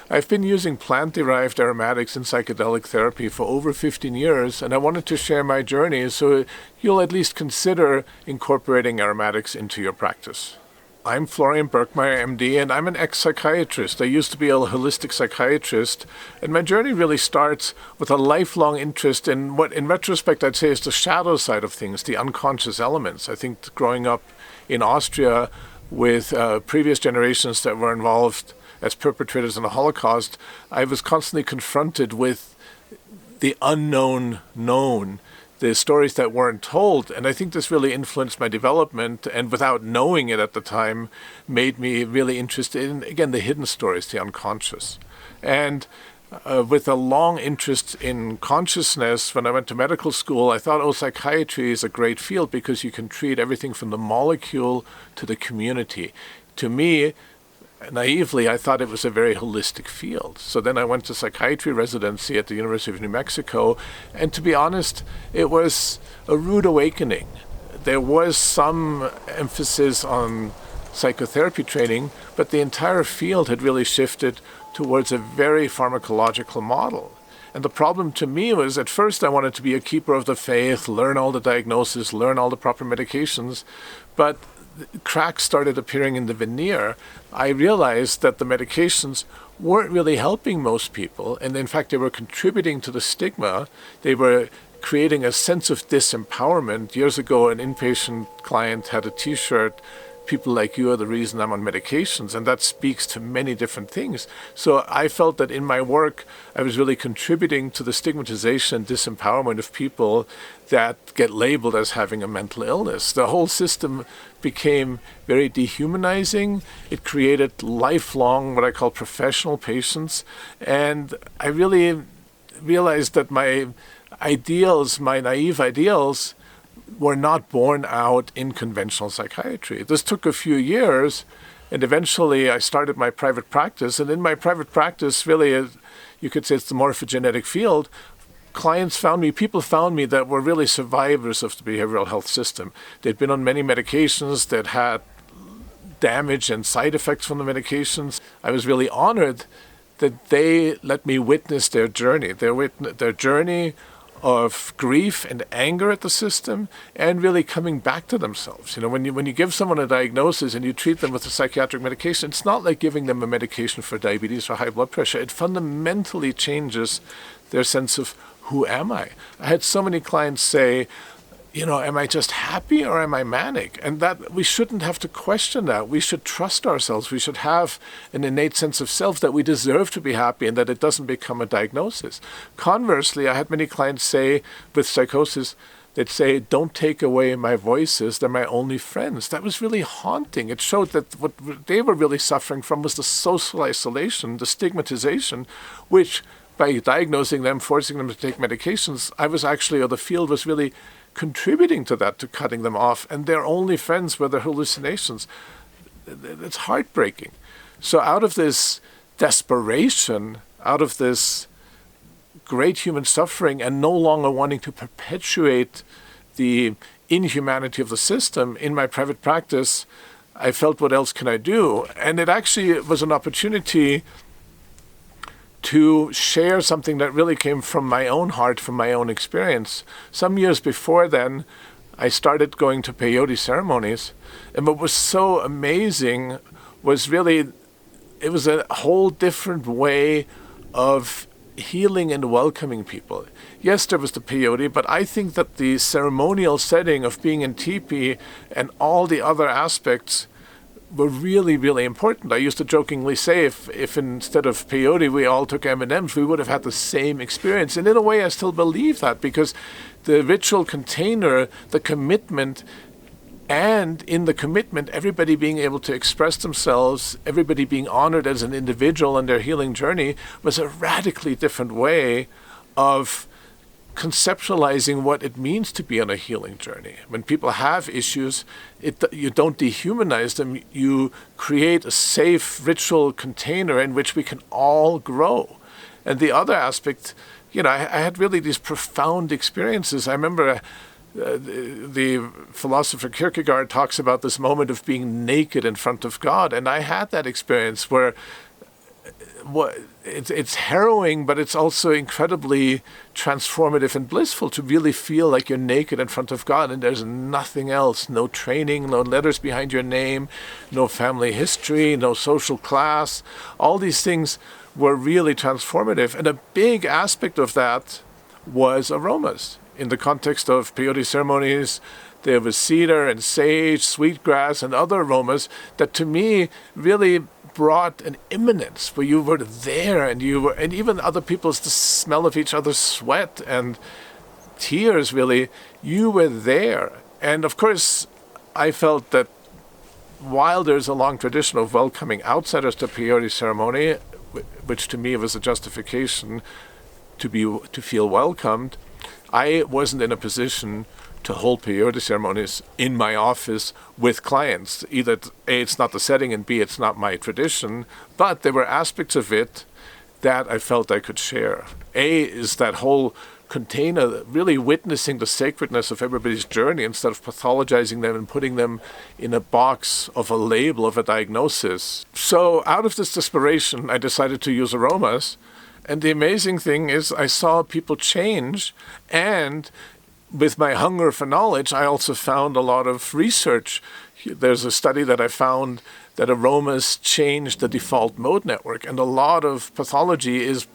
I've been using plant-derived aromatics in psychedelic therapy for over 15 years, and I wanted to share my journey so you'll at least consider incorporating aromatics into your practice. I'm Florian Birkmayer, MD, and I'm an ex-psychiatrist. I used to be a holistic psychiatrist, and my journey really starts with a lifelong interest in what, in retrospect, I'd say is the shadow side of things, the unconscious elements. I think growing up in Austria with previous generations that were involved as perpetrators in the Holocaust, I was constantly confronted with the unknown known, the stories that weren't told. And I think this really influenced my development, and without knowing it at the time, made me really interested in, again, the hidden stories, the unconscious. And with a long interest in consciousness, when I went to medical school, I thought, psychiatry is a great field because you can treat everything from the molecule to the community. To me, naively, I thought it was a very holistic field. So then I went to psychiatry residency at the University of New Mexico, and to be honest, it was a rude awakening. There was some emphasis on psychotherapy training, but the entire field had really shifted towards a very pharmacological model. And the problem to me was, at first I wanted to be a keeper of the faith, learn all the diagnoses, learn all the proper medications, but cracks started appearing in the veneer. I realized that the medications weren't really helping most people, and in fact they were contributing to the stigma. They were creating a sense of disempowerment. Years ago, an inpatient client had a t-shirt, "People like you are the reason I'm on medications," and that speaks to many different things. So I felt that in my work, I was really contributing to the stigmatization and disempowerment of people that get labeled as having a mental illness. The whole system became very dehumanizing. It created lifelong, what I call professional patients. And I really realized that my ideals, my naive ideals, were not borne out in conventional psychiatry. This took a few years, and eventually I started my private practice. And in my private practice, really, you could say it's the morphogenetic field. People found me that were really survivors of the behavioral health system. They'd been on many medications that had damage and side effects from the medications. I was really honored that they let me witness their journey, their journey of grief and anger at the system, and really coming back to themselves. You know, when you give someone a diagnosis and you treat them with a psychiatric medication, it's not like giving them a medication for diabetes or high blood pressure. It fundamentally changes their sense of, who am I? I had so many clients say, am I just happy or am I manic? And that we shouldn't have to question that. We should trust ourselves. We should have an innate sense of self that we deserve to be happy and that it doesn't become a diagnosis. Conversely, I had many clients say with psychosis, they'd say, "Don't take away my voices, they're my only friends." That was really haunting. It showed that what they were really suffering from was the social isolation, the stigmatization, which by diagnosing them, forcing them to take medications, the field was really contributing to that, to cutting them off, and their only friends were their hallucinations. It's heartbreaking. So out of this desperation, out of this great human suffering, and no longer wanting to perpetuate the inhumanity of the system, in my private practice, I felt, what else can I do? And it actually was an opportunity to share something that really came from my own heart, from my own experience. Some years before then, I started going to peyote ceremonies. And what was so amazing was really, it was a whole different way of healing and welcoming people. Yes, there was the peyote, but I think that the ceremonial setting of being in teepee and all the other aspects were really, really important. I used to jokingly say, if instead of peyote we all took M&Ms, we would have had the same experience. And in a way, I still believe that, because the ritual container, the commitment, and in the commitment, everybody being able to express themselves, everybody being honored as an individual in their healing journey, was a radically different way of conceptualizing what it means to be on a healing journey. When people have issues, you don't dehumanize them. You create a safe ritual container in which we can all grow. And the other aspect, I had really these profound experiences. I remember the philosopher Kierkegaard talks about this moment of being naked in front of God. And I had that experience where it's harrowing, but it's also incredibly transformative and blissful to really feel like you're naked in front of God and there's nothing else, no training, no letters behind your name, no family history, no social class. All these things were really transformative. And a big aspect of that was aromas. In the context of peyote ceremonies, there was cedar and sage, sweetgrass, and other aromas that to me really brought an immanence where you were there, and even other people's, the smell of each other's sweat and tears, really, you were there. And of course, I felt that while there's a long tradition of welcoming outsiders to peyote ceremony, which to me was a justification to feel welcomed, I wasn't in a position to hold peyote ceremonies in my office with clients. Either A, it's not the setting, and B, it's not my tradition, but there were aspects of it that I felt I could share. A is that whole container, really witnessing the sacredness of everybody's journey instead of pathologizing them and putting them in a box of a label of a diagnosis. So out of this desperation, I decided to use aromas. And the amazing thing is I saw people change, and with my hunger for knowledge, I also found a lot of research. There's a study that I found that aromas change the default mode network, and a lot of pathology is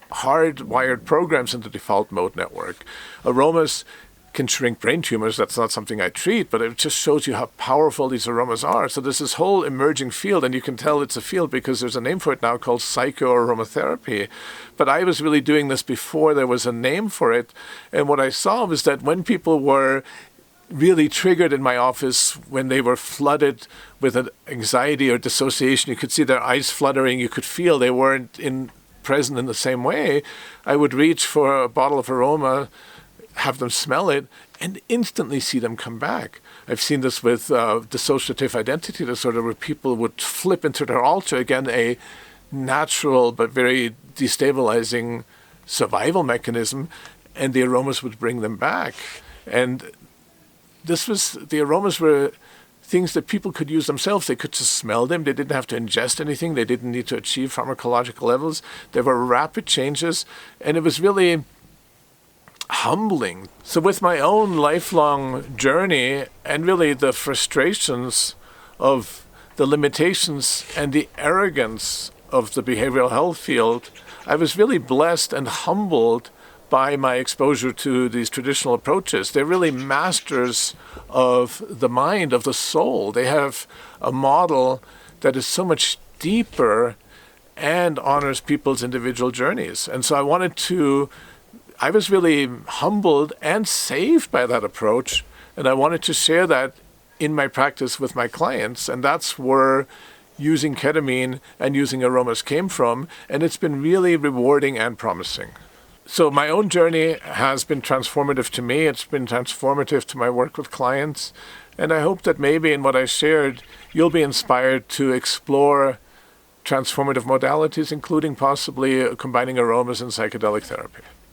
hardwired programs in the default mode network. Aromas can shrink brain tumors. That's not something I treat, but it just shows you how powerful these aromas are. So there's this whole emerging field, and you can tell it's a field because there's a name for it now called psychoaromatherapy. But I was really doing this before there was a name for it. And what I saw was that when people were really triggered in my office, when they were flooded with an anxiety or dissociation, you could see their eyes fluttering, you could feel they weren't present in the same way, I would reach for a bottle of aroma, have them smell it, and instantly see them come back. I've seen this with dissociative identity disorder, where people would flip into their alter, again, a natural but very destabilizing survival mechanism, and the aromas would bring them back. And the aromas were things that people could use themselves. They could just smell them. They didn't have to ingest anything. They didn't need to achieve pharmacological levels. There were rapid changes, and it was really humbling. So with my own lifelong journey and really the frustrations of the limitations and the arrogance of the behavioral health field, I was really blessed and humbled by my exposure to these traditional approaches. They're really masters of the mind, of the soul. They have a model that is so much deeper and honors people's individual journeys. And so I was really humbled and saved by that approach, and I wanted to share that in my practice with my clients, and that's where using ketamine and using aromas came from, and it's been really rewarding and promising. So my own journey has been transformative to me. It's been transformative to my work with clients, and I hope that maybe in what I shared, you'll be inspired to explore transformative modalities, including possibly combining aromas and psychedelic therapy.